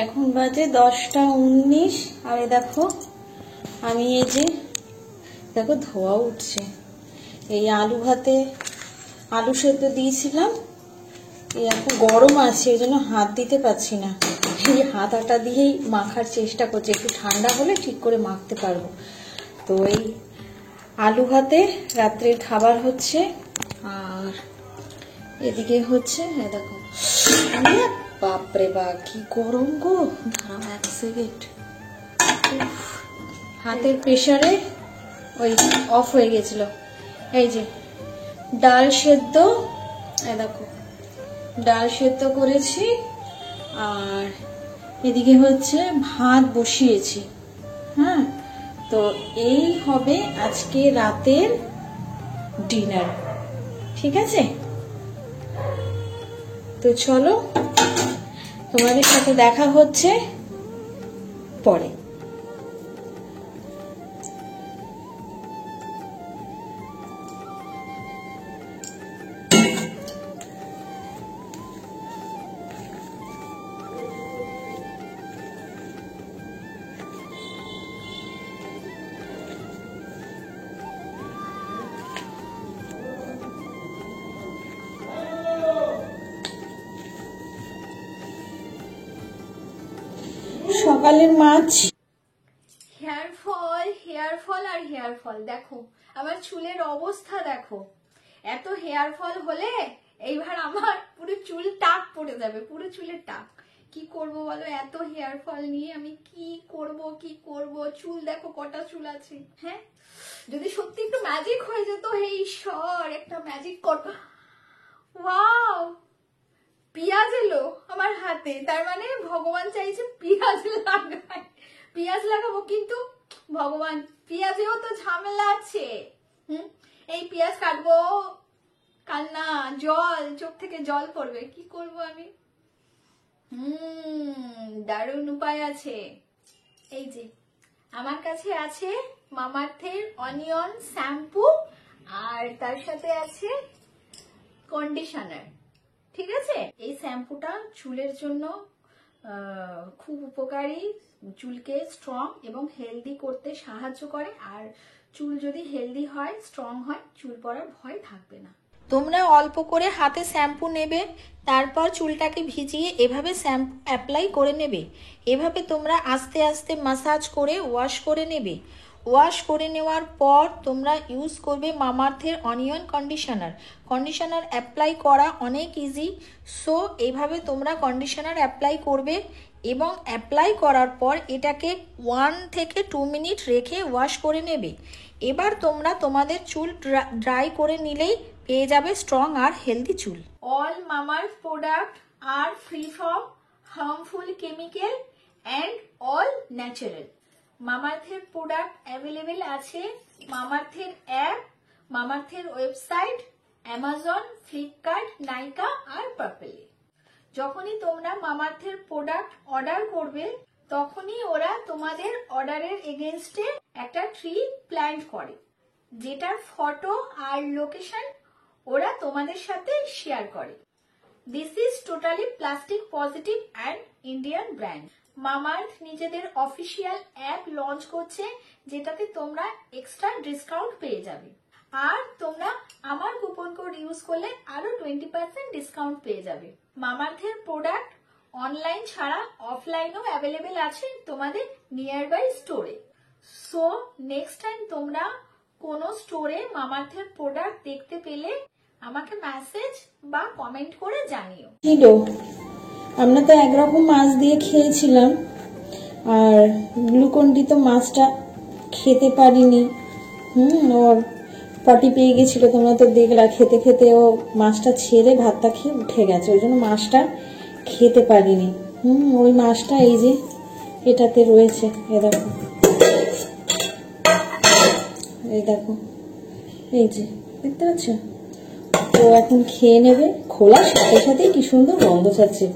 এখন বাজে 10টা 19 আর দেখো আমি এই যে দেখো ধোয়া উঠছে। এই আলু ভাতে আলু সেদ্ধ দিয়েছিলাম, এই এখন গরম আছে এই জন্য হাত দিতে পারছি না। এই হাতাটা দিয়েই মাখার চেষ্টা করছি, একটু ঠান্ডা হলে ঠিক করে মাখতে পারবো। তো এই আলু ভাতে রাত্রের খাবার হচ্ছে। আর এদিকে হচ্ছে দেখো, বাপরে বাপ কি গরম গো, দাঁড়াও 1 সেকেন্ড। হাতের প্রেসারে ওই অফ হয়ে গেছিল। এই যে ডাল সেদ্ধ, দেখো ডাল সেদ্ধ করেছি। আর এদিকে হচ্ছে ভাত বসিয়েছি। হ্যাঁ, তো এই হবে আজকে রাতের ডিনার, ঠিক আছে? তো চলো তোমাদের সাথে দেখা হচ্ছে পরে। সকালের মাছ। হেয়ার ফল আর হেয়ার ফল। দেখো আমার চুলের অবস্থা, দেখো এত হেয়ার ফল হলে এইবার আমার পুরো চুল টাক পড়ে যাবে, পুরো চুলের টাক। কি করব বলো, এত হেয়ার ফল নিয়ে আমি কি করব? চুল দেখো কটা চুল আছে। হ্যাঁ, যদি সত্যি একটু ম্যাজিক হয়ে যেত, হে ঈশ্বর একটা ম্যাজিক কর। ওয়াও, পেঁয়াজ এলো আমার হাতে, তার মানে ভগবান চাইছে পেঁয়াজ লাগাই। পেঁয়াজ লাগাবো, কিন্তু ভগবান পেঁয়াজেও তো ঝামেলা আছে। এই পেঁয়াজ কাটবো, কান্না জল, চোখ থেকে জল পড়বে, কি করব আমি? দারুণ উপায় আছে। এই যে আমার কাছে আছে মামাআর্থের অনিয়ন শ্যাম্পু, আর তার সাথে আছে কন্ডিশনার। ঠিক আছে, এই শ্যাম্পুটা চুলের জন্য খুব উপকারী, চুলকে স্ট্রং এবং হেলদি করতে সাহায্য করে। আর চুল যদি হেলদি হয়, স্ট্রং হয়, চুল পড়ার ভয় থাকবে না। তোমরা অল্প করে হাতে শ্যাম্পু নেবে, তারপর চুলটাকে ভিজিয়ে এভাবে শ্যাম্পু অ্যাপ্লাই করে নেবে। এভাবে তোমরা আস্তে আস্তে মাসাজ করে ওয়াশ করে নেবে। ওয়াশ করে নেওয়ার পর তোমরা ইউজ করবে মামাআর্থের অনিয়ন কন্ডিশনার অ্যাপ্লাই করা অনেক ইজি। সো এইভাবে তোমরা কন্ডিশনার অ্যাপ্লাই করবে এবং অ্যাপ্লাই করার পর এটাকে 1 থেকে 2 মিনিট রেখে ওয়াশ করে নেবে। এবার তোমরা তোমাদের চুল ড্রাই করে নিলেই পেয়ে যাবে স্ট্রং আর হেলদি চুল। অল মামাআর্থ প্রোডাক্ট আর free from harmful chemical and all natural. মামাআর্থের প্রোডাক্ট অ্যাভেলেবেল আছে মামাআর্থের অ্যাপ, মামাআর্থের ওয়েবসাইট, অ্যামাজন, ফ্লিপকার্ট, নাইকা আর পার্পলে। যখনই তোমরা মামাআর্থের প্রোডাক্ট অর্ডার করবে, তখনই ওরা তোমাদের অর্ডারের এগেইনস্টে একটা ট্রি প্ল্যান্ট করে, যেটার ফটো আর লোকেশন ওরা তোমাদের সাথে শেয়ার করে। This is totally plastic positive and Indian brand. Mamaearth নিজেদের অফিসিয়াল অ্যাপ লঞ্চ করছে, যেটাতে তোমরা এক্সট্রা ডিসকাউন্ট পেয়ে যাবে। আর তোমরা আমার কুপন কোড ইউজ করলে আরো 20% ডিসকাউন্ট পেয়ে যাবে। মামাআর্থের প্রোডাক্ট অনলাইন ছাড়া অফলাইনেও অ্যাভেলেবেল আছে তোমাদের নিয়ার বাই স্টোরে। সো নেক্সট টাইম তোমরা কোনো স্টোরে মামাআর্থের প্রোডাক্ট দেখতে পেলে আমাকে মেসেজ বা কমেন্ট করে জানিও। আমরা তো একরকম মাছ দিয়ে খেয়েছিলাম, আর গ্লুকন্ডি তো মাছটা খেতে পারিনি। ওর পটি পেয়ে গেছিল, তোমরা তো দেখলা, খেতে খেতে ও মাছটা ছেড়ে ভাতটা খেয়ে উঠে গেছে, ওই জন্য মাছটা খেতে পারিনি। ওই মাছটা এই যে এটাতে রয়েছে, এই দেখো, এই যে দেখতে পাচ্ছ। তো এখন খেয়ে নেবে, খোলার সাথে সাথেই কি সুন্দর গন্ধ ছাড়ছে।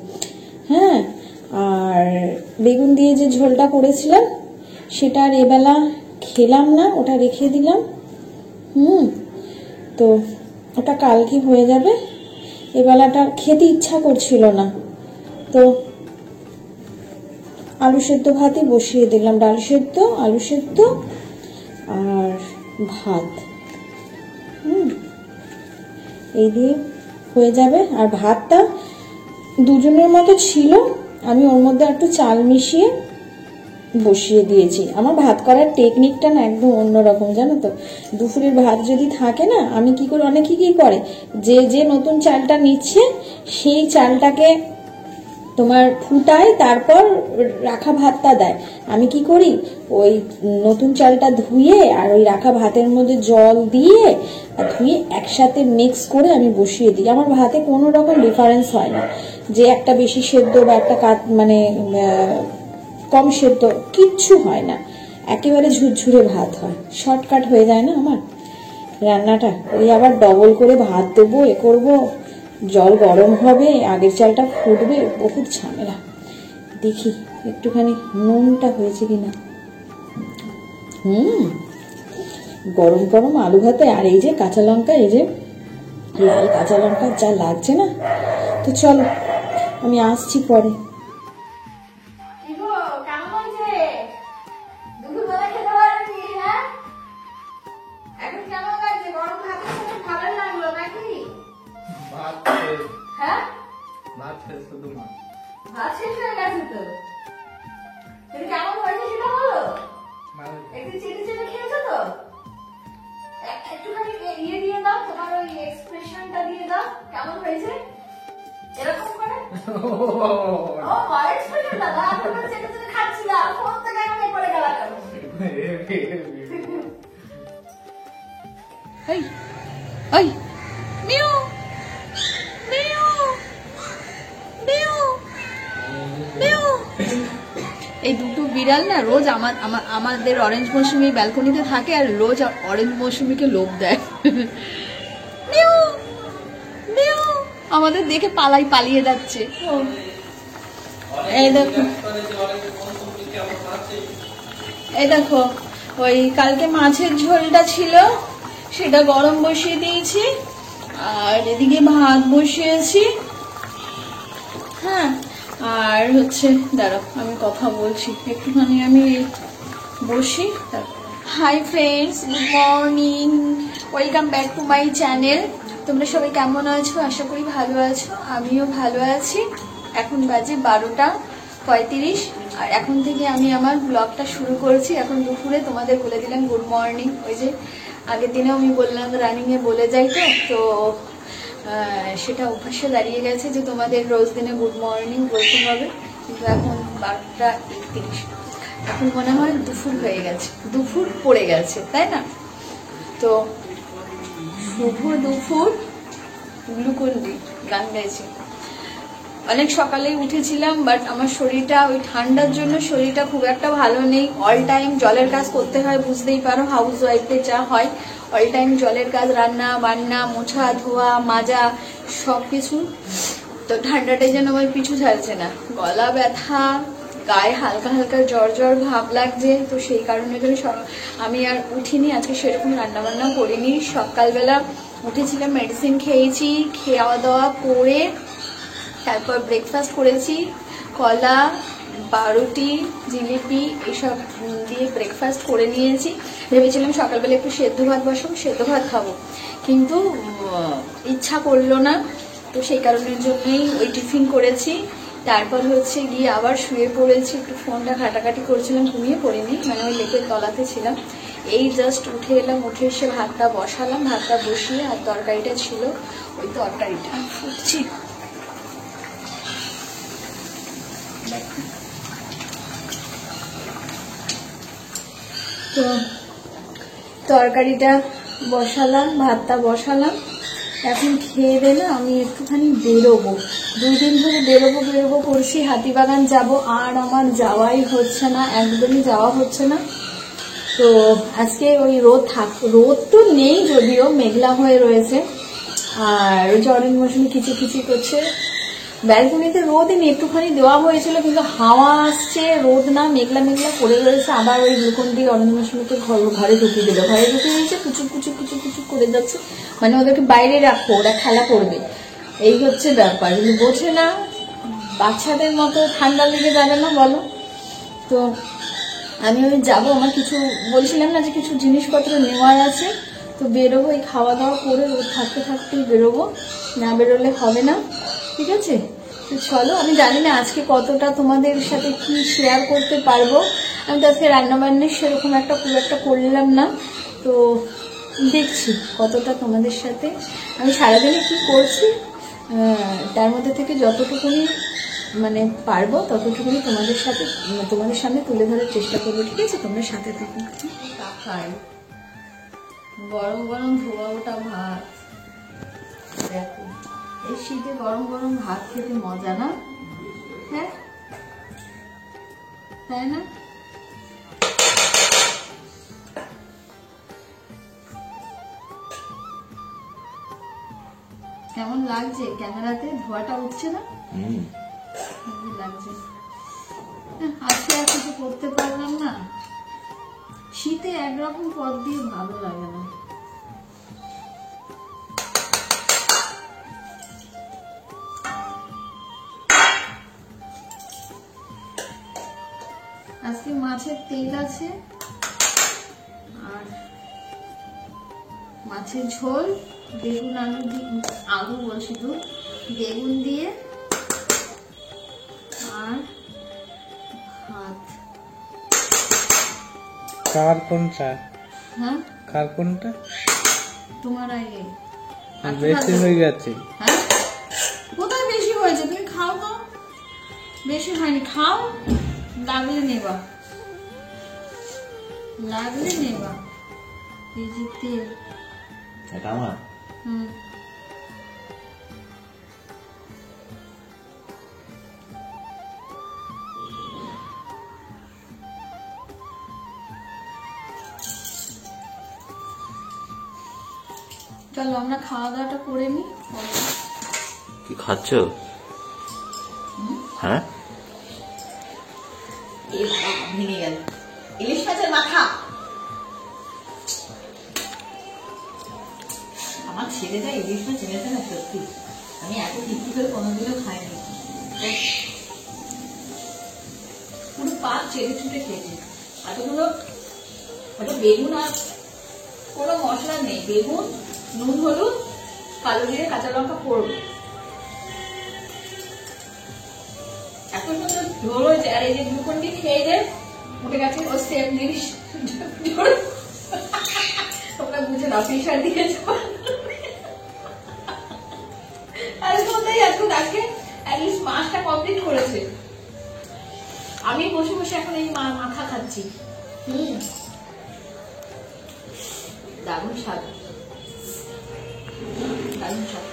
হ্যাঁ, আর বেগুন দিয়ে যে ঝোলটা করেছিলাম সেটা আর এবেলা খেলাম না, ওটা রেখে দিলাম। তো ওটা কালকে হয়ে যাবে, এবেলাটা খেতে ইচ্ছা করছিল না। তো আলু সেদ্ধ ভাতই বসিয়ে দিলাম, ডাল সেদ্ধ, আলু সেদ্ধ আর ভাত। এই দিয়ে হয়ে যাবে। আর ভাতটা দুজনের মতো ছিল, আমি ওর মধ্যে একটু চাল মিশিয়ে বসিয়ে দিয়েছি। আমার ভাত করার টেকনিকটা না একদম অন্যরকম, জানো তো। দুপুরের ভাত যদি থাকে না, আমি কি করি, অনেকে কি করে, যে নতুন চালটা নিচ্ছে সেই চালটাকে তোমার ফুটায়, তারপর রাখা ভাতটা দেয়। আমি কি করি, ওই নতুন চালটা ধুয়ে আর ওই রাখা ভাতের মধ্যে জল দিয়ে আর ধুয়ে একসাথে মিক্স করে আমি বসিয়ে দিই। আমার ভাতে কোনো রকম ডিফারেন্স হয় না, যে একটা বেশি সেদ্ধ বা একটা মানে কম সেদ্ধ, কিচ্ছু হয় না, একেবারে ঝুরঝুরে ভাত হয়, শর্টকাট হয়ে যায় না আমার রান্নাটা। ওই আবার ডবল করে ভাত দেবো, এ করবো, জল গরম হবে, আগের চালটা ফুটবে, বহুত ঝামেলা। দেখি একটুখানি নুনটা হয়েছে কিনা। গরম গরম আলু ভাতে আর এই যে কাঁচা লঙ্কা, এই যে লাল কাঁচা লঙ্কা যা লাগছে না। তো চলো আমি আসছি পরে। ভাত শেষ হয়ে গেছে তো, কেমন হয়েছে সেটা বলো। একটু চেটে চেটে খেয়েছো তো, একটুখানি ইয়ে দিয়ে দাও, তোমার ওই এক্সপ্রেশনটা দিয়ে দাও, কেমন হয়েছে এরকম করে। ও মাই এক্সপ্রেশন দাদা, আমি চেটে চেটে খাচ্ছিলাম, ফোন থেকে আমি করে গেলাম। এই এই মিউ মিউ মিউ মিউ। এই দুটো বিড়াল না রোজ আমাদের অরেঞ্জ মৌসুমি ব্যালকনিতে থাকে আর রোজ অরেঞ্জ মৌসুমিকে লোভ দেয়। মিউ মিউ, আমাদের দেখে পালিয়ে যাচ্ছে। এই দেখো ওই কালকে মাছের ঝোলটা ছিল, সেটা গরম বসিয়ে দিয়েছি, আর এদিকে ভাত বসিয়েছি। হ্যাঁ, আর হচ্ছে দাঁড়াও আমি কথা বলছি, একটুখানি আমি বসি। Hi friends, good morning, welcome back to my channel. তোমরা সবাই কেমন আছো? আশা করি ভালো আছো, আমিও ভালো আছি। এখন বাজে 12:35 আর এখন থেকে আমি আমার ব্লগটা শুরু করছি। এখন দুপুরে তোমাদের বলে দিলাম গুড মর্নিং। ওই যে আগের দিনেও আমি বললাম রানিংয়ে বলে যাই, তো সেটা অভ্যাসে দাঁড়িয়ে গেছে যে তোমাদের রোজ দিনে গুড মর্নিং বলতে হবে। কিন্তু এখন 12:31, এখন মনে হয় দুপুর হয়ে গেছে, দুপুর পড়ে গেছে, তাই না? তো শুভ দুপুর, গ্লুকন্ডি গান গাইছে। অনেক সকালেই উঠেছিলাম, বাট আমার শরীরটা ওই ঠান্ডার জন্য শরীরটা খুব একটা ভালো নেই। অল টাইম জলের কাজ করতে হয়, বুঝতেই পারো হাউস ওয়াইফদের যা হয়, অল টাইম জলের কাজ, রান্না বান্না, মোছা ধোয়া মাজা সব কিছু। তো ঠান্ডাটাই যেন আমার পিছু ছাড়ছে না, গলা ব্যথা, গায়ে হালকা হালকা জ্বর জ্বর ভাব লাগছে। তো সেই কারণে জন্য আমি আর উঠিনি, আজকে সেরকম রান্না বান্না করিনি। সকালবেলা উঠেছিলাম, মেডিসিন খেয়েছি, খাওয়া দাওয়া করে তারপর ব্রেকফাস্ট করেছি, কলা, পাউরুটি, জিলিপি এসব দিয়ে ব্রেকফাস্ট করে নিয়েছি। ভেবেছিলাম সকালবেলা একটু সেদ্ধ ভাত বসাবো, সেদ্ধ ভাত খাবো, কিন্তু ইচ্ছা করলো না। তো সেই কারণের জন্যই ওই টিফিন করেছি। তারপর হচ্ছে গিয়ে আবার শুয়ে পড়েছি, একটু ফোনটা ঘাটাঘাটি করছিলাম, ঘুমিয়ে পড়িনি, মানে ওই লেপের তলাতে ছিলাম। এই জাস্ট উঠে এলাম, উঠে এসে ভাতটা বসালাম, ভাতটা বসিয়ে আর তরকারিটা ছিল, ওই তরকারিটা ফুটছি। তো তরকারিটা বসালাম, ভাতটা বসালাম, এখন খেয়ে দে না আমি একটুখানি বেরোবো, 2 দিন ধরে বেরোবো করছি, হাতিবাগান যাব, আর আমার যাওয়াই হচ্ছে না, একদমই যাওয়া হচ্ছে না। তো আজকে ওই রোদ তো নেই, যদিও মেঘলা হয়ে রয়েছে, আর ওই অরেঞ্জ মৌসুমি খিচিখিচি করছে। ব্যালকনিতে রোদ একটুখানি দেওয়া হয়েছিল, কিন্তু হাওয়া আসছে, রোদ না, মেঘলা মেঘলা করে রয়েছে। আবার ওই গ্লুকন্ডি অরেঞ্জ মৌসুমিকে ঘরে ঢুকিয়ে দিল, ঘরে ঢুকিয়ে দিয়েছে, কুচু কুচু কুচু কুচু করে যাচ্ছে, মানে ওদেরকে বাইরে রাখো, ওরা খেলা করবে, এই হচ্ছে ব্যাপার। বোঝে না, বাচ্চাদের মতো ঠান্ডা লেগে যাবে না বলো? তো আমি ওই যাবো, আমার কিছু বলছিলাম না যে কিছু জিনিসপত্র নেওয়ার আছে, তো বেরোবো, এই খাওয়া দাওয়া করে ও থাকতে থাকতেই বেরোবো, না বেরোলে হবে না, ঠিক আছে? তো চলো, আমি জানি না আজকে কতটা তোমাদের সাথে কি শেয়ার করতে পারবো। আমি তো আজকে রান্নাবান্না সেরকম একটা খুব একটা করলাম না, তো দেখছি কতটা তোমাদের সাথে আমি সারাদিনে কি করছি তার মধ্যে থেকে যতটুকুনি মানে পারবো ততটুকুনি তোমাদের সাথে তোমাদের সামনে তুলে ধরার চেষ্টা করবো, ঠিক আছে? তোমরা সাথে থাকো। খাই গরম গরম ধোয়া ওটা ভাত, দেখো এই শীতে গরম গরম ভাত খেতে মজা না? হ্যাঁ, তাই না? কেমন লাগছে ক্যামেরাতে? ধোয়াটা উঠছে না? লাগছে। আজকে আর কিছু করতে পারলাম না, শীতে একরকম পদ দিয়ে ভালো লাগে না। আজকে মাছের তেল আছে আর মাছের ঝোল, বেগুন আলু দিয়ে, আলু বলছি তো, বেগুন দিয়ে আর ভাত। কার কোনটা? হ্যাঁ, কার কোনটা? তোমার আগে বেশি হয়ে গেছে। হ্যাঁ, কোথায় বেশি হয়েছে? তুমি খাও তো। বেশি হয়নি, খাও, লাগলে নেবা, লাগলে নেবা। এই যে তেল, এটা আমার। চলো আমরা খাওয়া দাওয়াটা করে নি। কি খাচ্ছ? হ্যাঁ, ভেঙে গেল ইলিশ মাছের মাথা। আমার ছেলেটা ইলিশ মাছ এনেছে না, সত্যি আমি এত তৃপ্তি করে কোনোদিনও খাইনি, পুরো পাত চেটে চুটে খেয়েছি। এতগুলো বেগুন আর কোনো মশলা নেই, বেগুন, নুন, হলুদ, কালো জিরে, কাঁচা লঙ্কা পড়বে, এত সুন্দর ঝোল হয়েছে। আর এই যে গ্লুকন্ডি খেয়ে যে উঠে গেছে, ও সেম জিনিস তোমরা বুঝে দাও, প্রেশার দিয়েছ। আরে কোথায় এত ডাকে, অ্যাটলিস্ট মাছটা কমপ্লিট করেছে। আমি বসে বসে এখন এই মাথা খাচ্ছি। দারুণ স্বাদ, দারুণ স্বাদ।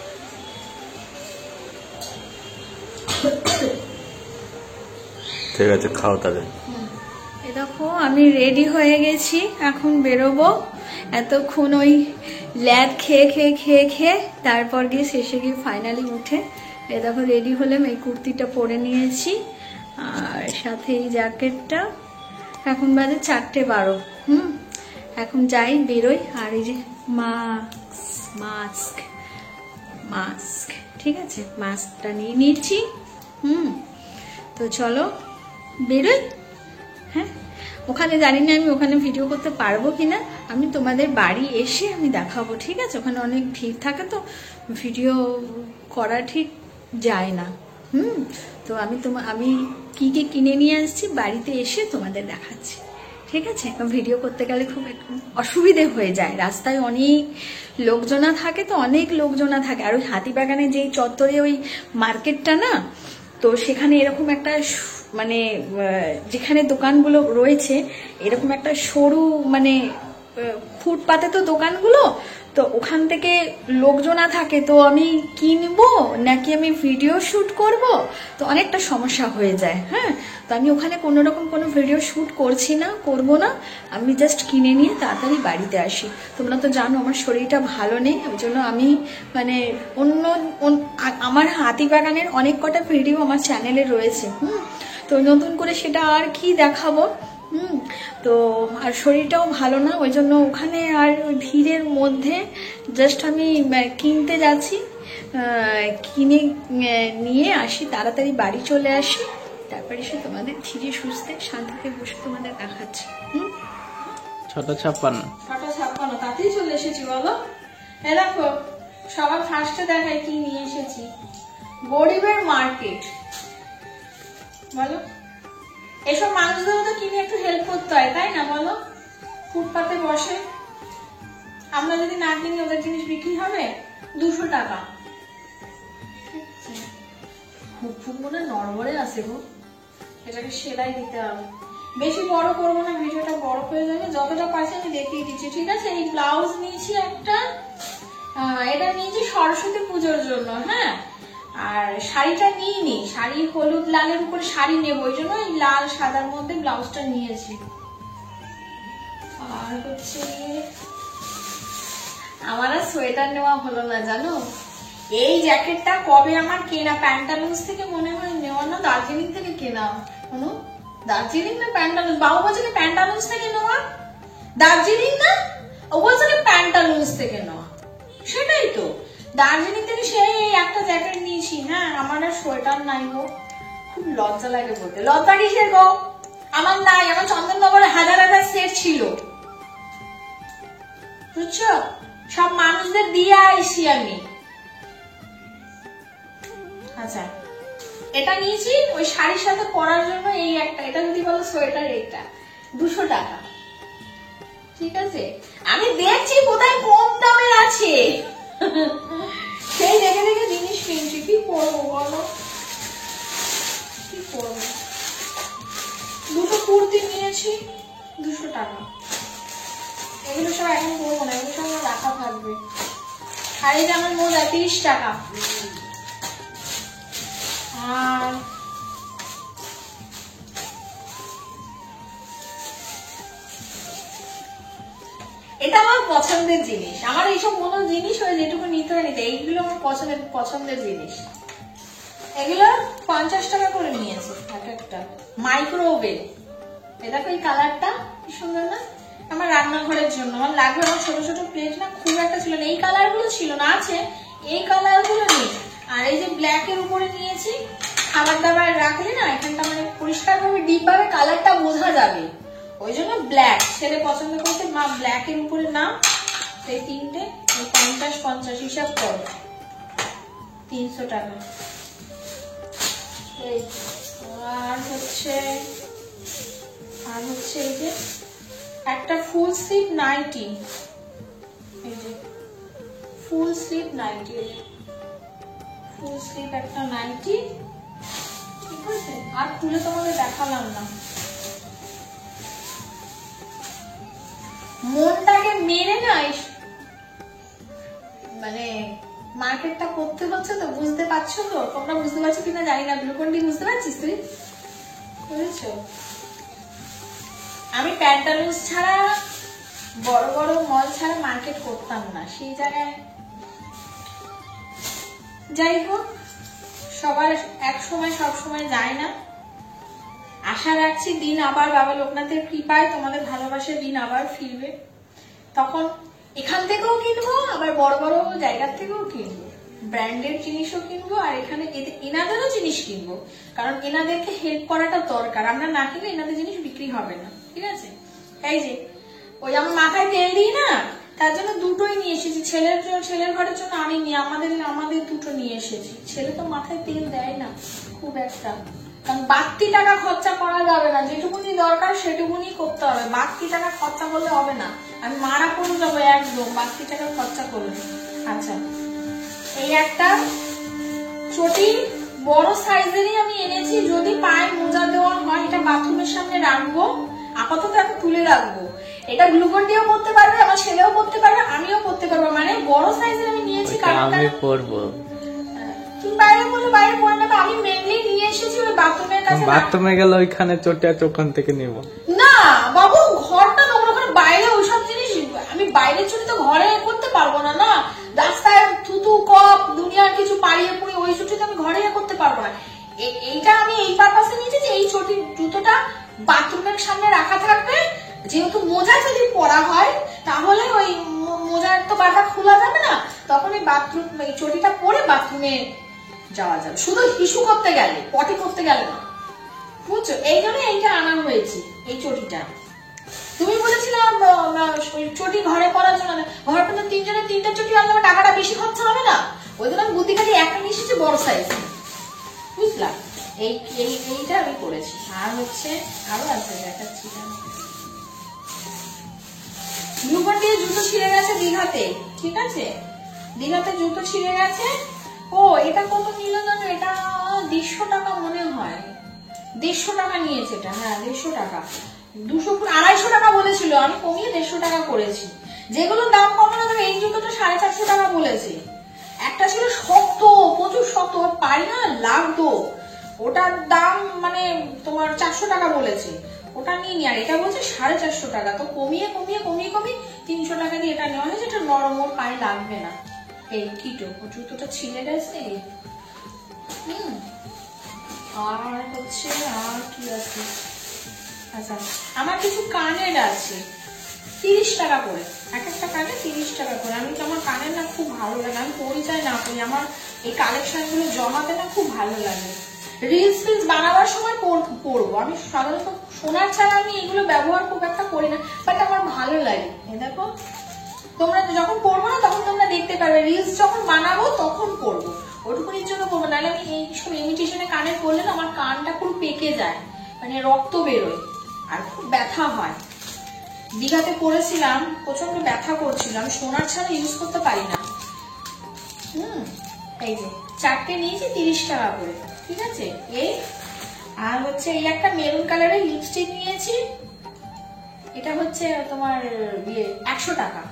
ঠিক আছে, খাও তাহলে। এ দেখো আমি রেডি হয়ে গেছি, এখন বেরোবো। এতক্ষণ ওই ল্যাদ খেয়ে খেয়ে খেয়ে খেয়ে তারপর গিয়ে শেষে গিয়ে ফাইনালি উঠে এ দেখো রেডি হলাম। এই কুর্তিটা পরে নিয়েছি আর সাথে এই জ্যাকেটটা। এখন বাজে 4:12। এখন যাই, বেরোই। আর এই যে মাস্ক, ঠিক আছে, মাস্কটা নিয়ে নিয়েছি। তো চলো বেরোই। হ্যাঁ, ওখানে জানি না আমি ওখানে ভিডিও করতে পারবো কিনা, আমি তোমাদের বাড়ি এসে আমি দেখাবো, ঠিক আছে? ওখানে অনেক ভিড় থাকে তো ভিডিও করা ঠিক যায় না। তো আমি কি কি কিনে নিয়ে আসছি বাড়িতে এসে তোমাদের দেখাচ্ছি, ঠিক আছে? ভিডিও করতে গেলে খুব অসুবিধে হয়ে যায়, রাস্তায় অনেক লোকজনা থাকে, তো অনেক লোকজনা থাকে। আর ওই হাতিবাগানে যেই চত্বরে ওই মার্কেটটা না, তো সেখানে এরকম একটা মানে যেখানে দোকানগুলো রয়েছে এরকম একটা সরু মানে ফুটপাতে তো দোকানগুলো, তো ওখান থেকে লোকজনা থাকে। তো আমি কিনবো নাকি আমি ভিডিও শুট করব, তো অনেকটা সমস্যা হয়ে যায়। হ্যাঁ, তো আমি ওখানে কোনো রকম কোনো ভিডিও শুট করব না, আমি জাস্ট কিনে নিয়ে তাড়াতাড়ি বাড়িতে আসি। তোমরা তো জানো আমার শরীরটা ভালো নেই, ওই জন্য আমি মানে আমার হাতিবাগানের অনেক কটা ভিডিও আমার চ্যানেলে রয়েছে। তো নতুন করে সেটা আর কি দেখাবো। তো আর শরীরটাও ভালো না, ওই জন্য ওখানে আর ওই ভিড়ের মধ্যে জাস্ট আমি কিনতে যাচ্ছি, কিনে নিয়ে আসি, তাড়াতাড়ি বাড়ি চলে আসি, তারপরে এসে তোমাদের ধীরে সুস্থে শান্তিতে বসে তোমাদের দেখাচ্ছি। 6:56। 6:56, তাতেই চলে এসেছি বলো। এ দেখো সবার ফার্স্টে দেখায় কি নিয়ে এসেছি, গরিবের মার্কেট। বলো, এসব মানুষদেরও তো কিনে একটু হেল্প করতে হয়, তাই না বলো? ফুটপাতে বসে, আমরা যদি না কিনি ওদের জিনিস বিক্রি হবে 200 টাকা। খুব খুব মনে নড়বড়ে আছে গো, এটাকে সেলাই দিতে হবে। বেশি বড় করবো না, ভিডিওটা বড় হয়ে যাবে। যতটা পারছি আমি দেখিয়ে দিচ্ছি, ঠিক আছে? এই ব্লাউজ নিয়েছি একটা, এটা নিয়েছি সরস্বতী পুজোর জন্য, হ্যাঁ। আর শাড়িটা নিইনি, শাড়ি হলুদ লালের উপরে শাড়ি নেবো, ওই জন্য এই লাল সাদার মধ্যে ব্লাউজটা নিয়েছি। আর হচ্ছে আমার আর সোয়েটার নেওয়া হলো না জানো। এই জ্যাকেটটা কবে আমার কেনা, প্যান্টালুন্স থেকে মনে হয় নেওয়া, না দার্জিলিং থেকে কেনা। শোনো, দার্জিলিং না প্যান্টালুন্স, বাবু বলছে প্যান্টালুন্স থেকে নেওয়া, দার্জিলিং না, ও বলছে প্যান্টালুন্স থেকে নেওয়া। সেটাই তো, দার্জিলিং থেকে সেই একটা জ্যাকেট নিয়েছি। হ্যাঁ, আমার আর সোয়েটার নাই গো, খুব লজ্জা লাগে বলতে। লজ্জা কিসের গো, আমার নাই, আমার চন্দননগরে হাজার হাজার সেট ছিল, বুঝছো? সব মানুষদের দিয়ে আইসি আমি। আচ্ছা, এটা নিয়েছি ওই শাড়ির সাথে পরার জন্য, এই একটা। এটা যদি বলো সোয়েটার, এটা 200 টাকা, ঠিক আছে? আমি দেখছি কোথায় কম দামের আছে, সেই দেখে দেখে জিনিস কিনছি। কি করবো বলো, কি করবো? 2 কুর্তি নিয়েছি 200 টাকা। এগুলো সব এখন করবো না, এগুলো সব রাখা থাকবে। শাড়ি যেমন মোজা 30 টাকা। আর এটা আমার পছন্দের জিনিস, আমার এইসব কোনো জিনিস ওই যেটুকু নিতে হয় নিতে, এইগুলো আমার পছন্দের জিনিস। এগুলো 50 টাকা করে নিয়েছে একটা মাইক্রোওয়েভ। এটা এই কালারটা কি সুন্দর না, আমার রান্নাঘরের জন্য আমার লাগবে। আমার ছোট ছোট প্লেট না খুব একটা ছিল না, এই কালার গুলো ছিল না, আছে এই কালার গুলো নেই। আর এই যে ব্ল্যাক এর উপরে নিয়েছি, খাবার দাবার রাখলে না এখানটা মানে পরিষ্কার ভাবে ডিপ ভাবে কালারটা বোঝা যাবে, ওই জন্য ব্ল্যাক। ছেলে পছন্দ করতে, মা ব্ল্যাক এর উপরে নাও। এই তিনটে 50 হিসাব করো, 300 টাকা। আর হচ্ছে এই যে একটা ফুল স্লিভ নাইটি, এই যে full sleeve nightie, full sleeve একটা নাইটি, ঠিক আছে? আর খুলে তোমাদের দেখালাম না। মনটাকে মেরে না মানে মার্কেটটা করতে হচ্ছে তো, বুঝতে পারছো তো? তোমরা বুঝতে পারছো কিনা জানি না, গ্লুকন-ডি বুঝতে পারছিস তুই? বুঝেছো? আমি প্যান্টালুন্স ছাড়া, বড় বড় মল ছাড়া মার্কেট করতাম না, সেই জায়গায়। যাই হোক, সবার এক সময় সব সময় যায় না। আশা রাখছি দিন আবার বাবা লোকনাথের কৃপায় তোমাদের ভালোবাসার দিন আবার ফিরবে, তখন এখান থেকেও কিনবো, আবার বড় বড় জায়গার থেকেও কিনবো, ব্র্যান্ডেড জিনিসও কিনবো, আর এখানে এনাদেরও জিনিস কিনবো, কারণ এনাদেরকে হেল্প করাটা দরকার। আমরা না কিনলে এনাদের জিনিস বিক্রি হবে না, ঠিক আছে? এই যে ওই আমার মাথায় তেল দিই না, তার জন্য দুটোই নিয়ে এসেছি। ছেলের ঘরের জন্য আমি নিয়ে আমাদের দুটো নিয়ে এসেছি। ছেলে তো মাথায় তেল দেয় না খুব একটা, কারণ বাড়তি টাকা খরচা করা যাবে না, যেটুকুনি দরকার সেটুকুনি করতে হবে। বাড়তি টাকা খরচা করলে হবে না, আমি মারা করে যাবো একদম বাড়তি টাকা খরচা করলে। আচ্ছা, এই একটা চটি বড় সাইজেরই আমি এনেছি, যদি পায়ে মোজা দেওয়া হয় এটা বাথরুমের সামনে রাখবো, আপাতত এখন তুলে রাখবো। এটা গ্লুকন-ডিও করতে পারবে, আমার ছেলেও করতে পারবে, আমিও করতে পারবো, মানে বড় সাইজের আমি নিয়েছি। আমি পরবো, তুমি বাইরে বলে বাইরে পরে নেবে, আমি মেনলি নিয়ে এসেছি ওই বাথরুমের কাছে। বাথরুমে গেলে ওইখানে চটি আছে, ওখান থেকে নিব না বাবু, ঘরটা নোংরা করে, বাইরে ওইসব জিনিস আমি বাইরের চুটি তো ঘরে করতে পারবো না। না, রাস্তায় থুতু কপ দুনিয়ার কিছু পাড়িয়ে পুড়িয়ে ওই চুটি তো আমি ঘরে করতে পারবো না। এইটা আমি এই পারপাসে নিয়েছি যে এই চটি জুতোটা বাথরুমের সামনে রাখা থাকবে, যেহেতু মোজা যদি পরা হয় তাহলে ওই মোজার তো বাটা খোলা যাবে না, তখন এই চটিটা পরে বাথরুমে যাওয়া যাবে, শুধু হিসু করতে গেলে, পটি করতে গেলে না, বুঝছো, এই জন্য এইটা আনা হয়েছে, এই চটিটা। তুমি বলেছিলে চটি ঘরে পরার জন্য, ঘরে তো তিনজনের তিনটা চটি আনলে আমার টাকাটা বেশি খরচা হবে না, ওই জন্য আমি বুদ্ধি খালি একটা নিয়ে এসেছি বড় সাইজ, বুঝলাম। এইটা আমি করেছি। আর হচ্ছে আরো আছে দেখাচ্ছি, গ্লুকন দিয়ে জুতো ছিঁড়ে গেছে দীঘাতে, ঠিক আছে, দীঘাতে জুতো ছিঁড়ে গেছে। ও এটা কত নিল জানো, এটা 150 টাকা মনে হয়, 150 টাকা নিয়েছে এটা, হ্যাঁ 150 টাকা, 250 টাকা বলেছিল, আমি কমিয়ে 150 টাকা করেছি। যেগুলো দাম কমানো যাবে, এই জুতোটা 450 টাকা বলেছে। একটা ছিল শক্ত, প্রচুর শক্ত, ওর পায়ে না লাগতো, ওটার দাম মানে তোমার 400 টাকা বলেছে, ওটা নিয়ে নি। আর এটা বলছে 450 টাকা, তো কমিয়ে কমিয়ে কমিয়ে কমিয়ে 300 টাকা দিয়ে এটা নেওয়া হয়েছে। এটা নরম, ওর পায়ে লাগবে না। এই কিটো জুতোটা ছিঁড়ে গেছে। আর হচ্ছে আর কি আছে, আচ্ছা আমার কিছু কানের আছে 30 টাকা করে, এক একটা কানে 30 টাকা করে। আমি তো আমার কানের না খুব ভালো লাগে, আমি পরিচয় না করি, আমার এই কালেকশন গুলো জমাতে না খুব ভালো লাগে। রিলস ফিলস বানাবার সময় পরবো, আমি সাধারণত সোনার ছাড়া আমি এগুলো ব্যবহার খুব একটা করি না, বাট আমার ভালো লাগে। এই দেখো, তোমরা যখন পড়বো না তখন তোমরা দেখতে পারবে, রিলস যখন বানাবো তখন পড়বো, ওটুকুনির জন্য পড়বো। নাহলে আমি এইসব ইমিটেশনে কানে পড়লে না আমার কানটা পুরো পেকে যায়, মানে রক্ত বেরোয় আর খুব ব্যথা হয়। দীঘাতে পড়েছিলাম, প্রচন্ড ব্যথা করছিল, আমি সোনার ছাড়া ইউজ করতে পারি না। এই যে 4টে নিয়েছি 30 টাকা করে, ঠিক আছে। এই আর হচ্ছে এই একটা মেরুন কালারের লিপস্টিক নিয়েছি, এটা হচ্ছে তোমার 100 টাকা।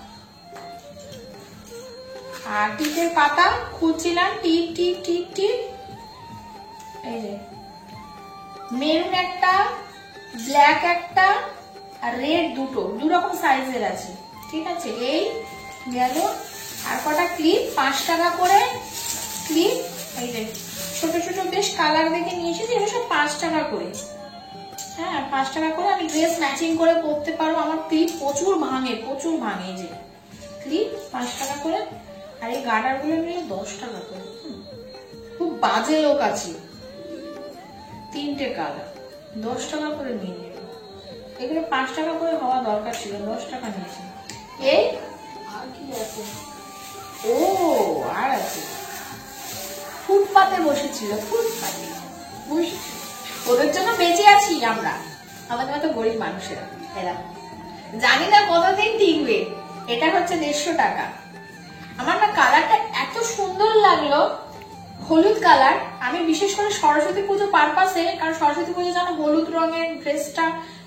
আর টিপের পাতা খুঁজছিলাম, টিপ টিপ টিপ টিপ, এই যে মেরুন একটা, ব্ল্যাক একটা আর রেড, দু রকম সাইজের আছে, ঠিক আছে। এই গেল। আর কটা ক্লিপ 5 টাকা করে ক্লিপ, এই যে ছোট ছোট বেশ কালার দেখে নিয়েছি, এগুলো সব 5 টাকা করে, হ্যাঁ 5 টাকা করে। আমি ড্রেস ম্যাচিং করে পরতে পারবো, আমার ক্লিপ প্রচুর ভাঙে, প্রচুর ভাঙে। এই যে ক্লিপ 5 টাকা করে। আর এই গার্ডার গুলো নিলে 10 টাকা করে। খুব বাজে লোক আছে, 3টে কালার 10 টাকা করে নিয়ে নেবে। এগুলো 5 টাকা করে হওয়া দরকার ছিল, 10 টাকা নিয়েছে। এই আর কি আছে, ও আর আছে ফুটপাতে বসেছিল, ফুটপাতে ওদের জন্য বেঁচে আছি আমরা, আমাদের মতো গরিব মানুষেরা। এরা জানি না কতদিন টিকবে। এটা হচ্ছে 150 টাকা। আমার না কালারটা এত সুন্দর লাগলো, হলুদ কালার। আমি বিশেষ করে সরস্বতী পুজো পারপাসে, কারণ সরস্বতী পুজো জানো হলুদ রঙের ড্রেসটা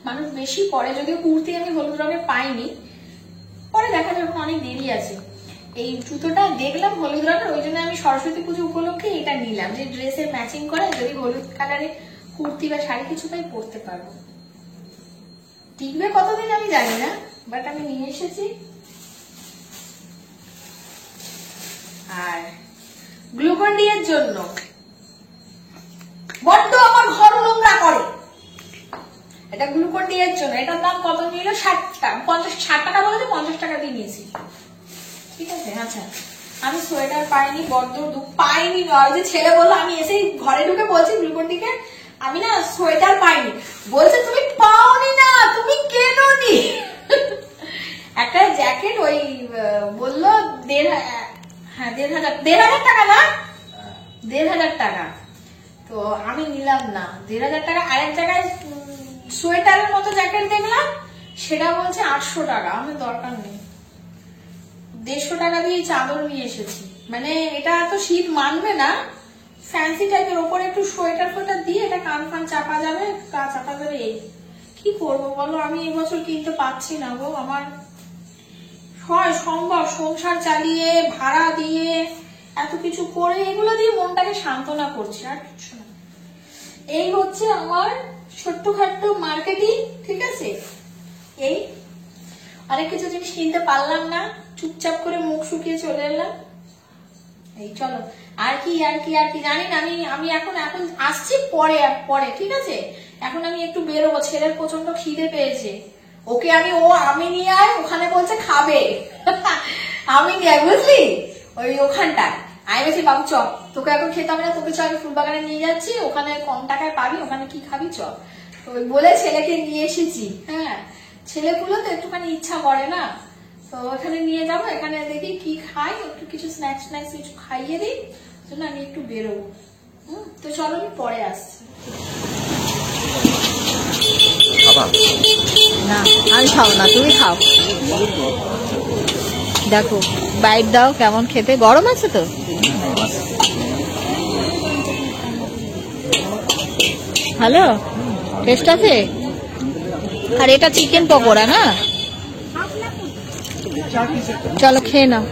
মানুষ বেশি পরে, যদিও কুর্তি আমি হলুদ রঙের পাইনি, পরে দেখা যাবে, অনেক দেরি আছে। এই জুতোটা দেখলাম হলুদ রঙের, ওই জন্য আমি সরস্বতী পুজো উপলক্ষে এটা নিলাম, যে ড্রেসের ম্যাচিং করে যদি হলুদ কালারে কুর্তি বা শাড়ি কিছু পাই পরতে পারবো। টিকবে কতদিন আমি জানি না, বাট আমি নিয়ে এসেছি। আর গ্লুকন ডি এর জন্য বড্ড আমার ঘর নোংরা করে, এটা গ্লুকন ডি এর জন্য। এটার দাম কত নিল, 60 টাকা, 60 টাকা বলেছে, 50 টাকা দিয়ে নিয়েছি, ঠিক আছে। আচ্ছা আমি সোয়েটার পাইনি, বড্ড দুঃখ পাইনি, ওই যে ছেলে বললো, আমি এসে ঘরে ঢুকে বলছি গ্লুকন ডিকে আমি না সোয়েটার পাইনি, বলছে তুমি পাওনি না, তুমি কেননি। একটা জ্যাকেট ওই বললো 1,500 টাকা না, 1,500 টাকা, তো আমি নিলাম না 1,500 টাকা। আরেক জায়গায় সোয়েটারের মতো জ্যাকেট দেখলাম, সেটা বলছে 800 টাকা, আমার দরকার নেই। 150 টাকা দিয়ে চাদর নিয়ে এসেছি, মানে এটা তো শীত মানবে না, ফ্যান্সি টাইপের, ওপরে একটু সোয়েটার ফোয়েটার দিয়ে এটা কান ফান চাপা যাবে, চাপা যাবে। এই কি করবো বলো, আমি এবছর কিনতে পারছি না গো। আমার হয় সম্ভব সংসার চালিয়ে, ভাড়া দিয়ে, এত কিছু করে, এগুলো দিয়ে মনটাকে সান্ত্বনা করছি, আর কিছু না। এই হচ্ছে আমার ছোট্টখাট্ট মার্কেটিং, ঠিক আছে। এই অনেক কিছু জিনিস কিনতে পারলাম না, চুপচাপ করে মুখ শুকিয়ে চলে এলাম। এই চলো, আর কি আর কি আর কি জানি না। আমি এখন আসছি পরে, ঠিক আছে। এখন আমি একটু বেরোবো, ছেলের প্রচন্ড খিদে পেয়েছে, ওকে আমি নিয়ে আয়, ওখানে বলছে খাবে। আমি নিয়ে আয়, বুঝলি, ওই ওখানটায় আমি বলছি বাবু চ, তোকে এখন খেতে হবে না, তোকে চ আমি ফুলবাগানে নিয়ে যাচ্ছি, ওখানে কম টাকায় পাবি, ওখানে কি খাবি চ। তো ওই বলে ছেলেকে নিয়ে এসেছি। হ্যাঁ, ছেলেগুলো তো একটুখানি ইচ্ছা করে না, তো ওখানে নিয়ে যাবো, এখানে দেখি কি খাই, একটু কিছু স্ন্যাক্স কিছু খাইয়ে দিই, জন্য আমি একটু বেরোবো। তো চলো আমি পরে আসছি। না আমি খাবো না, তুমি খাও। দেখো বাইট দাও কেমন খেতে, গরম আছে তো। ভালো টেস্ট আছে। আর এটা চিকেন পকোড়া না, চলো খেয়ে নাও।